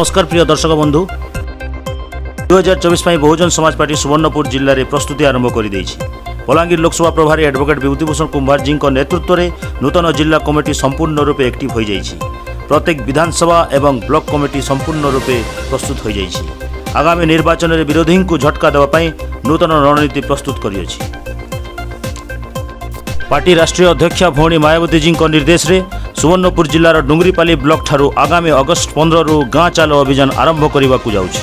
नमस्कार प्रिय दर्शक बंधु 2024 बहुजन समाज पार्टी सुवर्णपुर जिले में प्रस्तुति आरंभ कर बलांगीर लोकसभा प्रभारी एडवोकेट विभूतिभूषण कुंभार जी नेतृत्व में नूतन जिला कमिटी संपूर्ण रूपे एक्टिव हो जाइए। प्रत्येक विधानसभा एवं ब्लॉक कमिटी संपूर्ण रूपे प्रस्तुत हो जाइए। आगामी निर्वाचन में विरोधी को झटका देवाई नूतन रणनीति प्रस्तुत कर पार्टी राष्ट्रीय अध्यक्षा भौणी मायावती जी निर्देश में सुवर्णपुर जिलार डुंगरीपाली ब्लॉक ठारू आगामी अगस्ट 15 रु गाँ चालो अभियान आरंभ करने को जाउछि।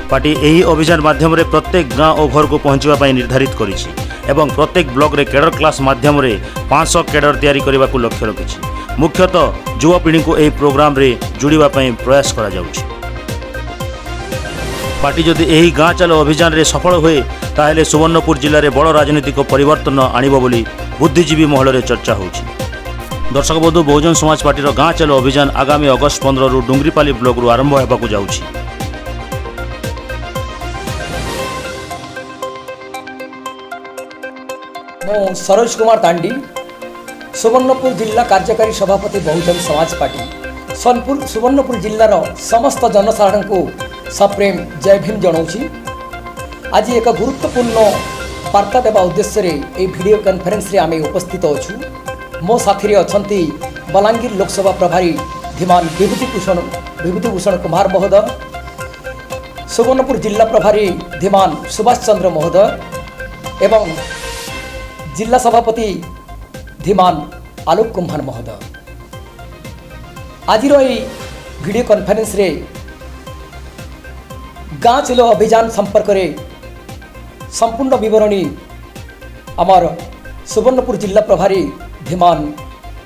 पार्टी यही अभियान माध्यम प्रत्येक गाँ और घर को पहुँचापी निर्धारित करिछि एवं प्रत्येक ब्लॉक रे कैडर क्लास माध्यम 500 कैडर तैयारी करने को लक्ष्य रखिछि। मुख्यतः युवापीढ़ी को यह प्रोग्राम रे जुड़िबा पई प्रयास करा जाउछि। पार्टी जदि यही गाँ चालो अभियान रे सफल हुए ताहेले सुवर्णपुर जिले में बड़ राजनीतिक परिवर्तन आणिबो बोली बुद्धिजीवी महल में चर्चा होछि। दर्शक बंधु बहुजन समाज पार्टी गाँ चालो अभियान आगामी अगस्ट 15 रु डुंगरीपाली ब्लॉक रु आरंभ होबाकू जाउछि। मो सरोज कुमार तांडी सुवर्णपुर जिला कार्यकारी सभापति बहुजन समाज पार्टी सुवर्णपुर जिलार समस्त जनसाधारण को सप्रेम जय भीम जनाऊँगी। आज एक गुरुत्वपूर्ण वार्ता देवा उद्देश्य रे वीडियो कॉन्फ्रेंस रे आमे उपस्थित अछु। मो साथी अच्छा बलांगीर लोकसभा प्रभारी धीमान विभूतिभूषण कुमार महोदय, सुवर्णपुर जिला प्रभारी धीमान सुभाष चंद्र महोदय एवं जिला सभापति धीमान आलोक कुंभार महोदय। आज वीडियो कॉन्फ्रेंस रे गाँ चलो अभियान संपर्क रे संपूर्ण विवरणी आमर सुवर्णपुर जिला प्रभारी धीमान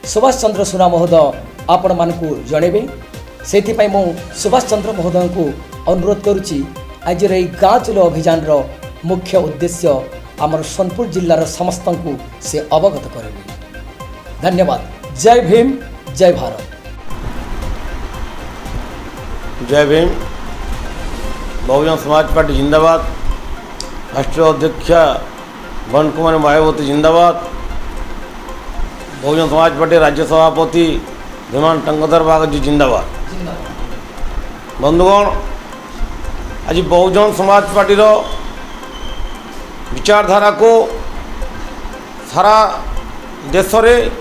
सुभाष चंद्र सुना महोदय आपण मानकु जणेबे। सेथिपाई मु सुभाष चंद्र महोदय को अनुरोध करुछि आज गाँ चलो अभियान रो मुख्य उद्देश्य आमर सोनपुर जिलार समस्त को से अवगत करेंगे। धन्यवाद। जय भीम, जय भारत। जय भीम। बहुजन समाज पार्टी जिंदाबाद। राष्ट्रीय अध्यक्षा भौणी कुमारी मायावती जिंदाबाद। बहुजन समाज पार्टी राज्य सभापति धीमान टंगधर बागजी जिंदाबाद। बंधुगण, आज बहुजन समाज पार्टी विचारधारा को सारा देश में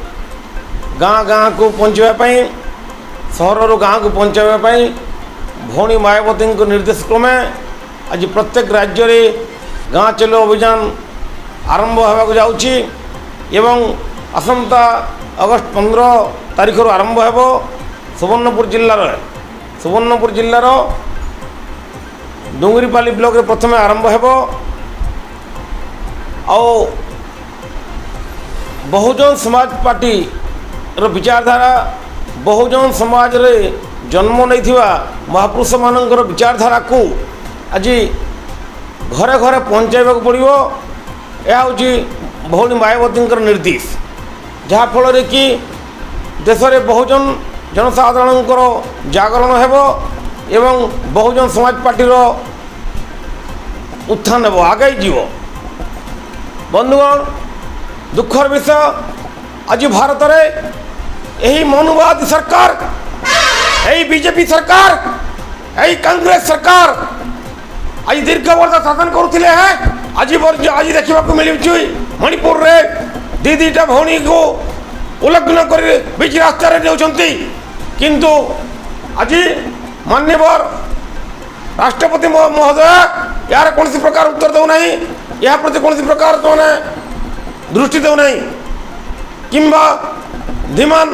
गाँ गाँ को पहुँचापी सहर गाँ को पहुँचापी भौणी मायावती को निर्देश क्रमे आज प्रत्येक राज्य में गाँ चलो अभियान आरंभ होगा जाउछि एवं आसंता अगस्ट 15 तारीख आरंभ हो सुवर्णपुर जिलार डुंगरीपाली ब्लॉक रे प्रथम आरंभ हो। बहुजन समाज पार्टी विचारधारा बहुजन समाज रे जन्म नहीं महापुरुष मानकर विचारधारा को आज घरे घरे पहुँचाइबा पड़ो। यह हूँ भौणी मायावती निर्देश, जहाँफल कि देश में बहुजन जनसाधारण जागरण हो एवं बहुजन समाज पार्टी उत्थान हो आगे जीव। बंधुगण, दुखर विषय आज भारत में यही मनुवादी सरकार, यही बीजेपी सरकार, यही कांग्रेस सरकार आज दीर्घ वर्ष शासन करुले हैं। आज देखा मिली मणिपुर रे दीटा भौणी को उल्लंघन कर बीच रास्तार किंतु आज माननीय राष्ट्रपति महोदय यार कौन प्रकार उत्तर देना, या प्रति कौन प्रकार दृष्टि देना किंबा धीमान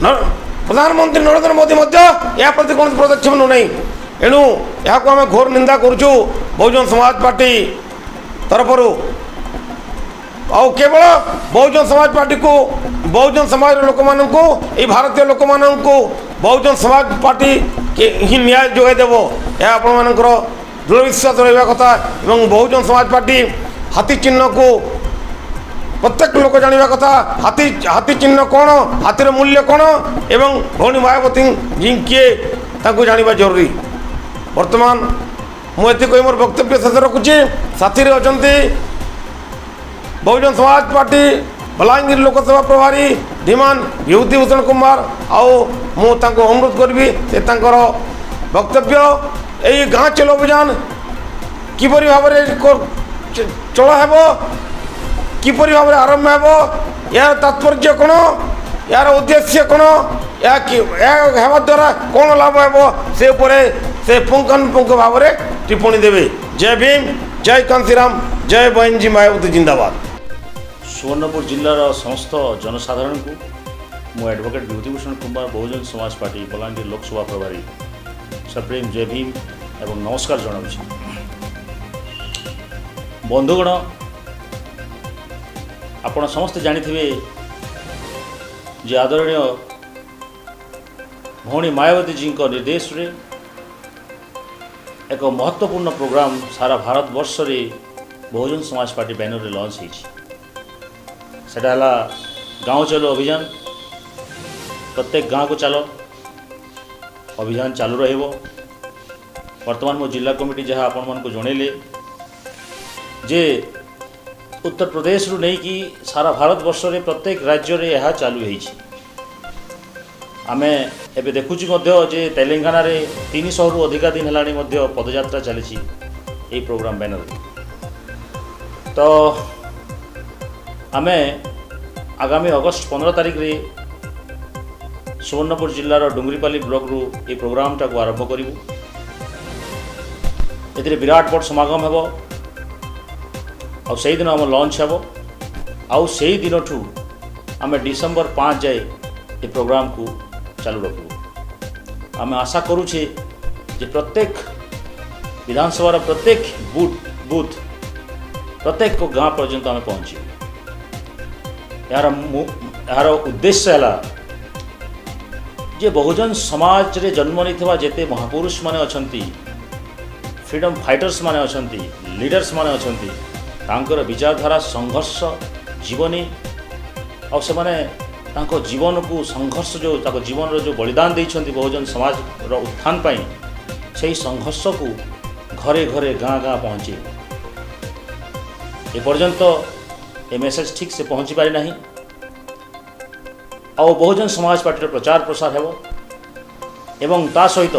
प्रधानमंत्री नरेंद्र मोदी या प्रति कौन पदक्षेप नौ। एणु यहाँ आम घोर निंदा करुचु बहुजन समाज पार्टी तरफ केवल बहुजन समाज पार्टी को बहुजन समाज लोक मान भारतीय लोक मान बहुजन समाज पार्टी ही न्याय जोगाई देव यह आपण दृढ़ विश्वास रहा कथा। एवं बहुजन समाज पार्टी हाथी चिन्ह को प्रत्येक लोक जाना कथा। हाथी चिन्ह कौन, हाथीर मूल्य कौन एवं भौणी मायावती जी किए जाना जरूरी। वर्तमान मुझे कही मोर वक्तव्य शेष रखुच्छी। साथी अच्छा बहुजन समाज पार्टी बलांगीर लोकसभा प्रभारी धीमान विभूतिभूषण कुमार आओ मु तांको अनुरोध करबी से तांकर वक्तव्य यही गाँ चलो अभियान किपरि भाव चल हेब किपरि भाव आरंभ हेब यार तात्पर्य कौन यार उद्देश्य कौन या हेबा द्वारा कौन लाभ हेब से पुंखानुपुंख भाव टिप्पणी देवे। जय भीम, जय कांसीराम, जय बहनजी मायावती जिंदाबाद। सुवर्णपुर जिल्लार समस्त जनसाधारण को मु एडवोकेट विभूतिभूषण कुमार बहुजन समाज पार्टी बलांगीर लोकसभा प्रभारी सप्रेम जय भीम एवं नमस्कार जनाऊँ। बंधुगण आपण समस्ते जानिथिबे जे आदरणीय भौणी मायावती जी निर्देश रे एक महत्वपूर्ण प्रोग्राम सारा भारत वर्ष रे बहुजन समाज पार्टी बैनर रे लॉन्च होईछि। सेटा हला गाँव चलो अभियान। प्रत्येक गाँव को चलो अभियान चालू रहिबो। वर्तमान मो जिला कमिटी जहाँ आपण मन को जणैले जे उत्तर प्रदेश रु नहीं कि सारा भारत वर्ष रे प्रत्येक राज्य रे यह चालू होईछि। आमे एबे देखुछि मध्य जे तेलंगाना रे 300 रु अधिका दिन हेलाणी मध्य पदयात्रा चलीछि एई प्रोग्राम बैनर। तो आमे आगामी अगस्त 15 तारिख रे सुवर्णपुर जिल्लार डुंगरीपाली ब्लॉक रु ए प्रोग्राम टाको आरंभ करिवु। एथिरे विराट बड़ समागम हेबो और से दिन आम लॉन्च हेबो आउ से दिन ठू आम डिसेम्बर 5 जाए ये प्रोग्राम को चालू रखू। आम आशा करुचे जे प्रत्येक विधानसभा प्रत्येक बूथ प्रत्येक को गाँव पर्यंत आम पहुँचू। यार उद्देश्य है जे बहुजन समाज रे जन्म नहीं जेते महापुरुष माने अछंती, फ्रीडम फाइटर्स माने अछंती, लीडर्स माने अछंती, तांकर विचारधारा संघर्ष जीवनी और से माने तांको जीवन को संघर्ष जो ताको जीवन रो जो बलिदान देइछंती बहुजन समाज रो उत्थान पाई से संघर्ष को घरे घरे गाँ गाँ पहुँचे। ए पर्यंत ए मेसेज ठीक से पहुँची पारि नहीं। और बहुजन समाज पार्टी प्रचार प्रसार हेबो एवं ता सहित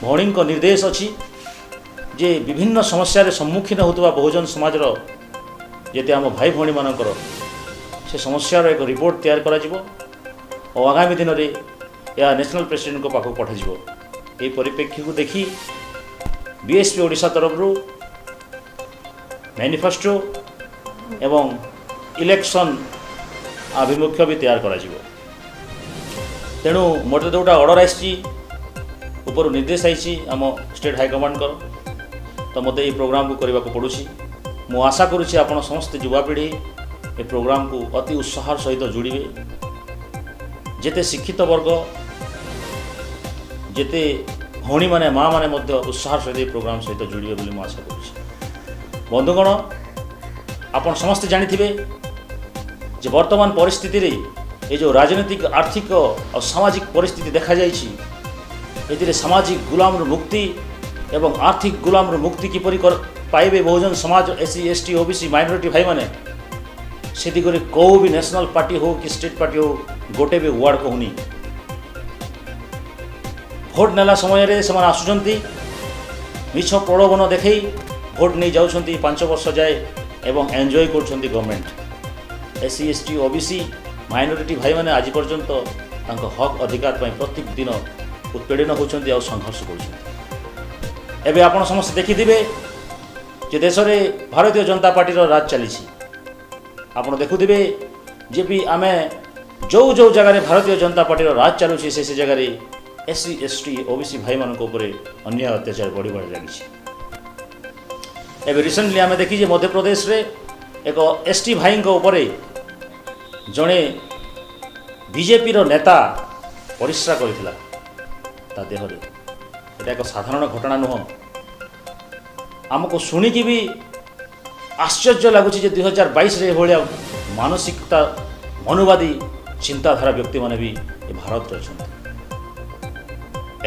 भौणी निर्देश अछि जे विभिन्न समस्या सम्मुखीन होता बहुजन समाज जेते आम भाई भौणी मानकर से समस्यार एक रिपोर्ट तैयार करा जिवो और आगामी दिन में यह नेशनल प्रेसिडेंट को पाखक पठाଯିवो। एही परिप्रेक्षी को देखी बीएसपी ओडिशा तरफ मैनिफेस्टो एवं इलेक्शन आभिमुख्य भी तैयार करा जिवो। तेणु मोटे जोटा ऑर्डर आसी ऊपर निर्देश आई आम स्टेट हाईकमांड कर तो मत ये प्रोग्राम को करने को पड़ुछि। मु आशा करुछि आपण समस्त युवापीढ़ी ये प्रोग्राम को अति उत्साह सहित जोड़े। जेते शिक्षित वर्ग जेते भौणी माने माँ माने मध्य उत्साह सहित प्रोग्राम सहित जोड़े बोली मु आशा करुछि। बंधुगण आपण समस्त जानिथिबे जे वर्तमान परिस्थिति रे ये जो राजनीतिक आर्थिक और सामाजिक परिस्थिति देखा जाइछि एथिरे सामाजिक गुलाम मुक्ति एवं आर्थिक गुलाम मुक्ति किपरि पाइबे Bahujan Samaj SC ST OBC minority भाई माने से दिगरे को भी नेशनल पार्टी हो कि स्टेट पार्टी हो गोटे भी वार्ड कहूनी। भोट नेला समय रे से आसुचंती मिछ प्रलोभन देखई भोट नहीं जाउछंती 5 वर्ष जाए एवं एंजॉय करछंती government. SC ST OBC minority भाई माने आज पर्यंत तांको हक अधिकार पाई प्रत्येक दिन उत्पीड़न होछंती और संघर्ष करछंती। एबे आपण समस्त देखिथिबे जे देश में भारतीय जनता पार्टी राज चली। आपड़ देखुथिबे जे भी आमे जो जो जगह भारतीय जनता पार्टी राज चलुछि से जगह एससी एसटी ओबीसी भाई मान अन्याय अत्याचार बढ़ी बढ़ी लगी। एवं रिसेंटली आम देखी मध्य प्रदेश रे एक एसटी भाई जड़े बीजेपी नेता परिश्रा करता देहरे। एटा एक साधारण घटना नुह। आमको शुणिकी भी आश्चर्य लगुच 2022 रे भाया मानसिकता मनुवादी चिंताधारा व्यक्ति माने भी ये भारत रे अछंती।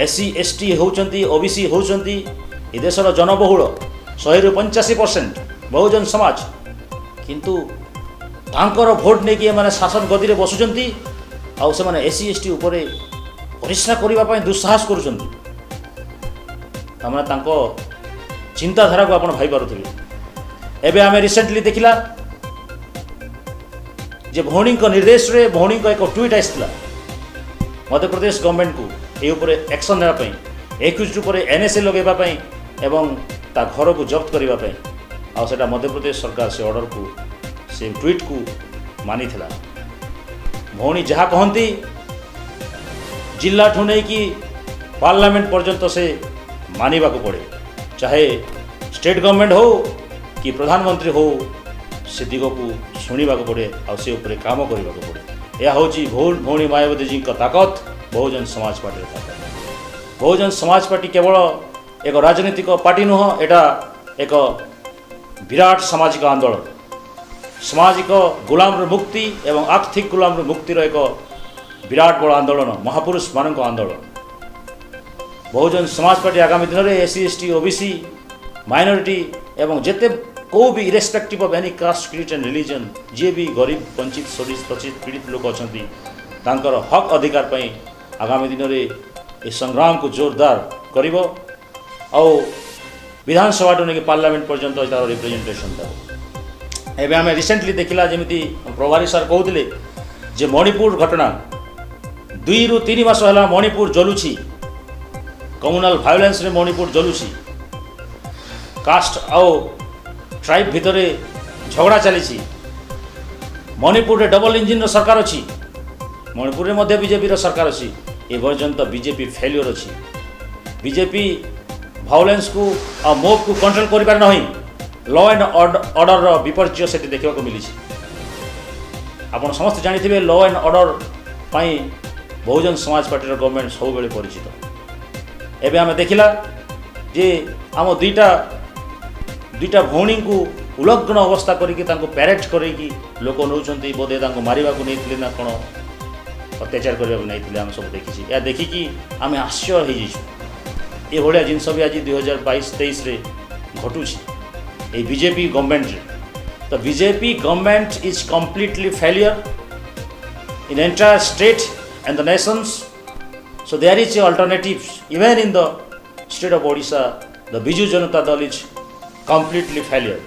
एससी एसटी होउचंती ओबीसी होउचंती ए देशर जनबहुल 100 ରୁ 85% बहुजन समाज, किंतु तांकर भोट नहीं कि मैंने शासन गदी में बसुंच आउ से एससी एसटी उपरे परिश्रा करने दुस्साहस करुँच चिंताधारा को आपण भाई पारुथिबे। एबे आमे रिसेंटली देखिला जे भौणी निर्देश रे भौणी एक ट्वीट आसला मध्य प्रदेश गवर्नमेंट को ये उपरे एक्शन नेबा एक्यूज उपरे एनएसए लगेबा पई एवं ता घर को जब्त करबा पई आ सेटा मध्य प्रदेश सरकार से ऑर्डर को से ट्वीट को मानी थिला। भौणी जहाँ कहती जिला ठू नहीं कि पार्लियामेंट पर्यंत से मानिबा को पड़े, चाहे स्टेट गवर्नमेंट हो कि प्रधानमंत्री हो से दिग को शुणा को पड़े आ से उपरे काम करने को पड़े। यह हूँ भौणी मायावती जी का ताकत, बहुजन समाज पार्टी ताकत। बहुजन समाज पार्टी केवल एक राजनीतिक पार्टी नुह, एटा एक विराट सामाजिक आंदोलन, सामाजिक गुलाम मुक्ति एवं आर्थिक गुलाम मुक्तिर एक विराट बड़ आंदोलन, महापुरुष मान आंदोलन। बहुजन समाज पार्टी आगामी दिन में एससी एसटी ओबीसी माइनॉरिटी एवं जिते को भी irrespective of any caste creed and religion जी भी गरीब वंचित शोषित पीड़ित लोक अच्छा तांकर हक अधिकार पाई आगामी दिन में ये संग्राम को जोरदार कर विधानसभा टू नहीं पार्लियामेंट पर्यंत तार रिप्रेजेंटेशन देव। एवं आम रिसेंटली देखला जमी प्रभारी सर कहते जे मणिपुर घटना 2 ରୁ 3 मास है मणिपुर जलुची, कम्युनाल भायोलेंस रे मणिपुर जलुची, कास्ट आउ ट्राइब भितर झगड़ा चली, मणिपुर रे डबल इंजिन सरकार अच्छी, मणिपुर रे मध्य बीजेपी सरकार अच्छी, ए पर्यंत बीजेपी फेल्योर अच्छी। बीजेपी भायोलेंस को आ मोब को कंट्रोल कर पार नहीं, लॉ एंड ऑर्डर विपर्य से देखा मिली। आप समस्त जानी law and order pi Bahujan Samaj party government सब बेले परिचित। एवं आम देखला जे आम दुईटा भौणी को उलग्न अवस्था करके पैरेड करके लोक नौ बोधे मारिबा को नहीं ना कौन अत्याचार करने को नहीं आम सब देखी। या देखिकी आम आश्चर्य हो जाइए ये भाया जिनस भी आज 2022-23 घटुची बीजेपी गवर्नमेंट रे। तो BJP government is completely failure in entire state and the nations. So there is a alternative even in the state of Odisha. The Biju Janata Dal is completely failure.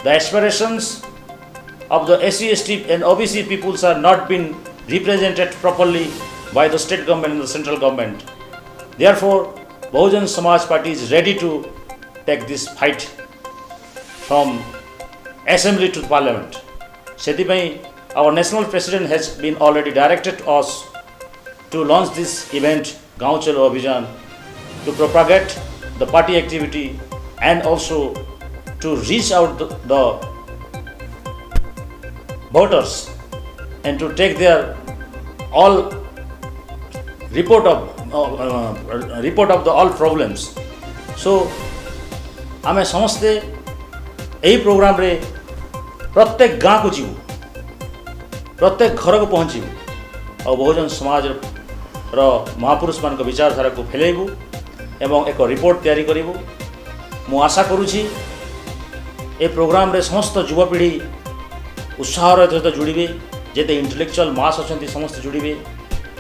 The aspirations of the SC, ST and OBC peoples are not been represented properly by the state government and the central government. Therefore, Bahujan Samaj Party is ready to take this fight from assembly to parliament. Sethipai our national president has been already directed us to launch this event, Gaon Chalo Abhijan, to propagate the party activity and also to reach out the voters and to take their all report of the all problems. So, आमे समस्ते यही programme रे प्रत्येक गाँव को जीवु, प्रत्येक घर को पहुँचू और बहुजन समाज महापुरुष मान विचारधारा को फैलैबू एवं एक रिपोर्ट तैयारी करूँ। मु आशा करुँची ए प्रोग्राम रे समस्त युवपीढ़ी उत्साह सहित जुड़े, जेते इंटेलेक्चुअल मास अच्छा समस्त जुड़े।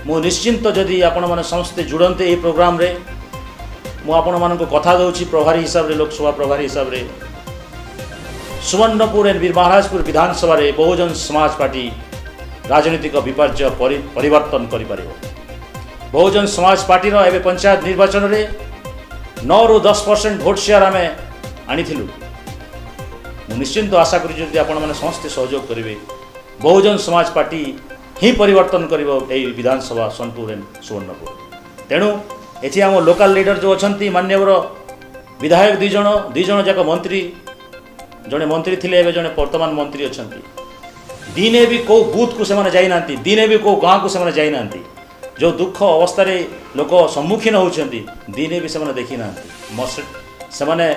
मु निश्चिंत जदि आपण मैंने समस्ते जुड़ते ये प्रोग्राम रे मु आपण मानक कथा दूची प्रभारी हिसाब रे, लोकसभा प्रभारी हिसाब रे सुवर्णपुर एंड वीर महाराजपुर विधानसभा रे बहुजन समाज पार्टी राजनीतिक विपर्य परिवर्तन करि परिबो। बहुजन समाज पार्टी रो एबे पंचायत निर्वाचन रे 9 ରୁ 10% भोट शेयर आमे आनिथिलु। मु निश्चिंत आशा करि जदि आपण माने समस्त सहयोग करिवे बहुजन समाज पार्टी ही परिवर्तन करिवो एई विधानसभा सोनपुर एंड सुवर्णपुर। तेणु एथि आम लोकल लीडर जो अछंती मान्यवर विधायक दुई जण जाक मंत्री, जड़े मंत्री थिले एबे जड़े वर्तमान मंत्री अछंती। दिने भी को बूथ को सेमाने जाई नांती, दिने भी को गाँव को सेमाने जाई नांती। जो दुख अवस्था रे लोक सम्मुखीन होउछंती दिने भी सेमाने देखी नांती। सेमाने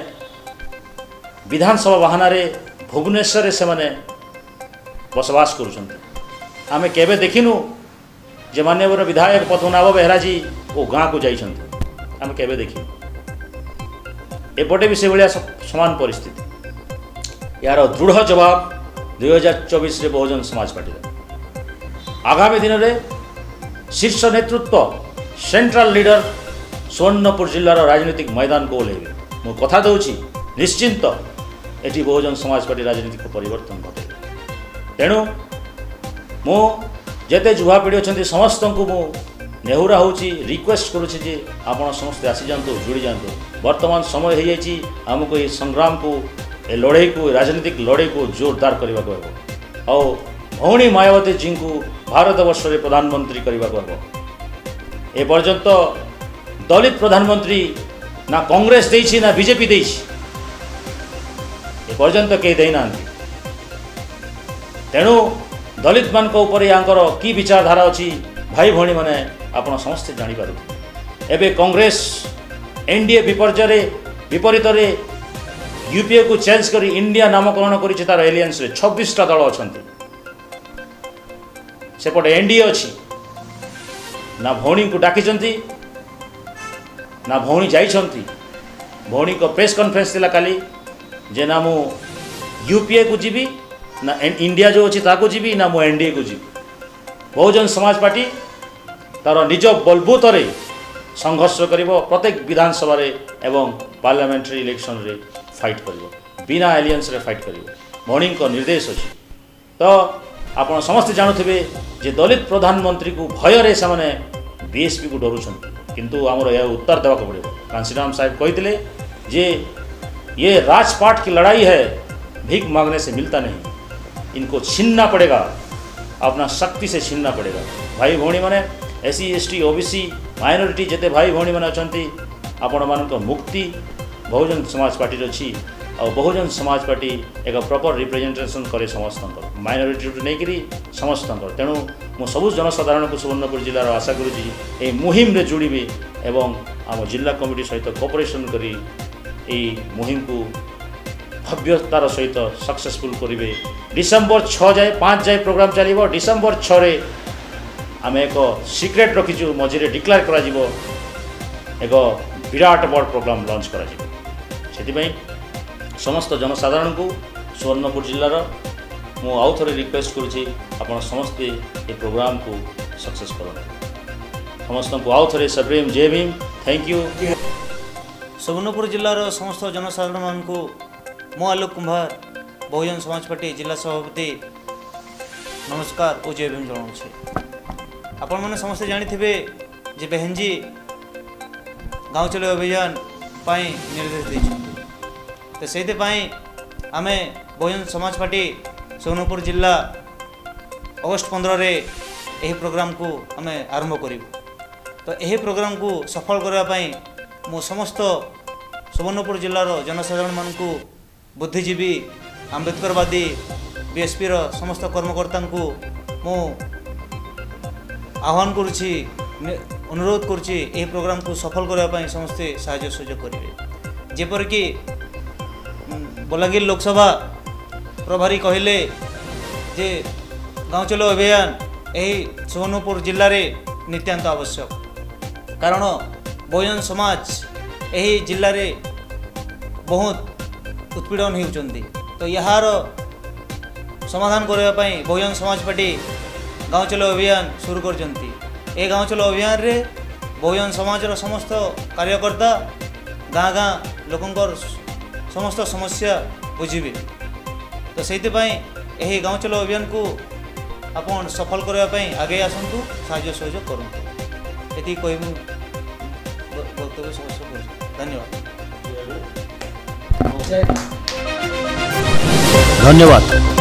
विधानसभा बाहाना रे भुवनेश्वर रे सेमाने बसवास करुछंती। आमे केबे देखिनु जे मान्यवर विधायक पद्मनाभ बेहरा जी वो गाँव को जाइछंती, आमे केबे देखिनु। एपटे भी से भाया समान परिस्थिति। यार दृढ़ जवाब 2024 रे बहुजन समाज पार्टी आगामी दिन में शीर्ष नेतृत्व सेंट्रल लीडर सुवर्णपुर जिलार राजनीतिक मैदान को ओह्लैबे मु कथा दूची निश्चिंत एटी बहुजन समाज पार्टी राजनीतिक परिवर्तन घटे तेणु मु जेते युवापीढ़ी अच्छा समस्त को मु नेहुरा होची रिक्वेस्ट करुच्ची जे आपण समस्ते आसी जातु जोड़ी जातु वर्तमान समय हो जाइए आमको ये संग्राम को ए लड़ाई को राजनीतिक लड़ाई को जोरदार करने को हेब और भौणी मायावती जी को भारत वर्ष रे प्रधानमंत्री करने को हेब ए पर्यंत दलित प्रधानमंत्री ना कांग्रेस देछि ना बीजेपी देछि ए पर्यंत के देना तेणु दलित मान ऊपर यांकर की विचारधारा अच्छी भाई भौणी माने आपण समस्ते जानीपार एवं कांग्रेस एनडीए विपरीत यूपीए को चेंज कर इंडिया नामकरण कर तार एलियंस रे 26टा दल अच्छा सेपटे एनडीए अच्छी ना भौणी को डाकी ना भौणी जाइछंती भौणी को प्रेस कॉन्फ्रेंस थिला काली जे ना मु यूपीए को जीवी ना इंडिया जो अच्छी ताको जीवी ना मु एनडीए को जीवी बहुजन समाज पार्टी तार निज बलबूत रे संघर्ष करिवो प्रत्येक विधानसभा रे एवं पार्लियामेंट्री इलेक्शन रे फाइट करिवो बिना एलियंस रे फाइट करिवो भौणी को निर्देश अच्छी तो आपण समस्त जानुथिबे जे दलित प्रधानमंत्री को भय रे से बीएसपी को डरुछंती किंतु आमर यह उत्तर देवा को पड़ेगा कांशीराम साहब कहते जे ये राजपाट की लड़ाई है भीख मांगने से मिलता नहीं इनको छीनना पड़ेगा अपना शक्ति से छीनना पड़ेगा भाई भौणी माने एससी एसटी ओबीसी माइनॉरिटी जिते भाई भौणी माने अछंती आपण मान मुक्ति बहुजन समाज पार्टी अच्छी और बहुजन समाज पार्टी एक प्रॉपर रिप्रेजेंटेशन करे समस्त माइनॉरिटी नहीं समस्त तेणु मु सबु जनसाधारण को सुवर्णपुर जिलार आशा करुँची ये मुहिम रे जोड़बी एवं आम जिला कमिटी सहित कोऑपरेशन करी ये मुहिम को भव्यतार सहित सक्सेसफुल करेंगे डिसेम्बर 6 जाए 5 जाए प्रोग्राम चलो डिसेम्बर 6 रे आम एक सिक्रेट रखीचु मझे डिक्लेयर करा एक विराट बड़ प्रोग्राम लॉन्च करा समस्त जनसाधारण को सुवर्णपुर जिलार मु आउ थे रिक्वेस्ट करुँची आपण समस्ते ये प्रोग्राम को सक्सेस करें समस्त को आउ थे सप्रेम जय भीम थैंक यू सुवर्णपुर जिलार समस्त जनसाधारण मान को मो आलोक कुंभार बहुजन समाज पार्टी जिला सभापति नमस्कार और जय भीम जनाऊे आपण मैंने समस्ते जानी जे बहनजी गाँव चलो अभियान पाई निर्देश देते तो से आम बहुजन समाज पार्टी सुवर्णपुर जिला अगस्ट 15 रे यही प्रोग्राम को आम आरंभ करूँ तो यही प्रोग्राम को सफल करने मो समस्त सुवर्णपुर जिलार जनसाधारण मान को बुद्धिजीवी आंबेडकरवादी बीएसपी रो समस्त कर्मकर्ता को मु आह्वान करुच्ची अनुरोध करुच्ची यही प्रोग्राम को सफल करने समस्ते साहाय्य सहयोग करेंगे जेपरिक बलांगीर लोकसभा प्रभारी कहले जे गाँव चलो अभियान यही सुवर्णपुर जिले में नित्यांत आवश्यक कारण बहुजन समाज यही जिले में बहुत उत्पीड़न होती तो यार समाधान करने बहुजन समाज पार्टी गाँव चलो अभियान शुरू कर गाँव चलो अभियान रे बहुजन समाज समस्त कार्यकर्ता गाँ गाँ लोकंर समस्त समस्या बुझे तो से यही गाँव चलो अभियान को आपन सफल करने आगे आसतु साहाय्य सहयोग करूँ ये कह वक्तव्य समस्त धन्यवाद धन्यवाद।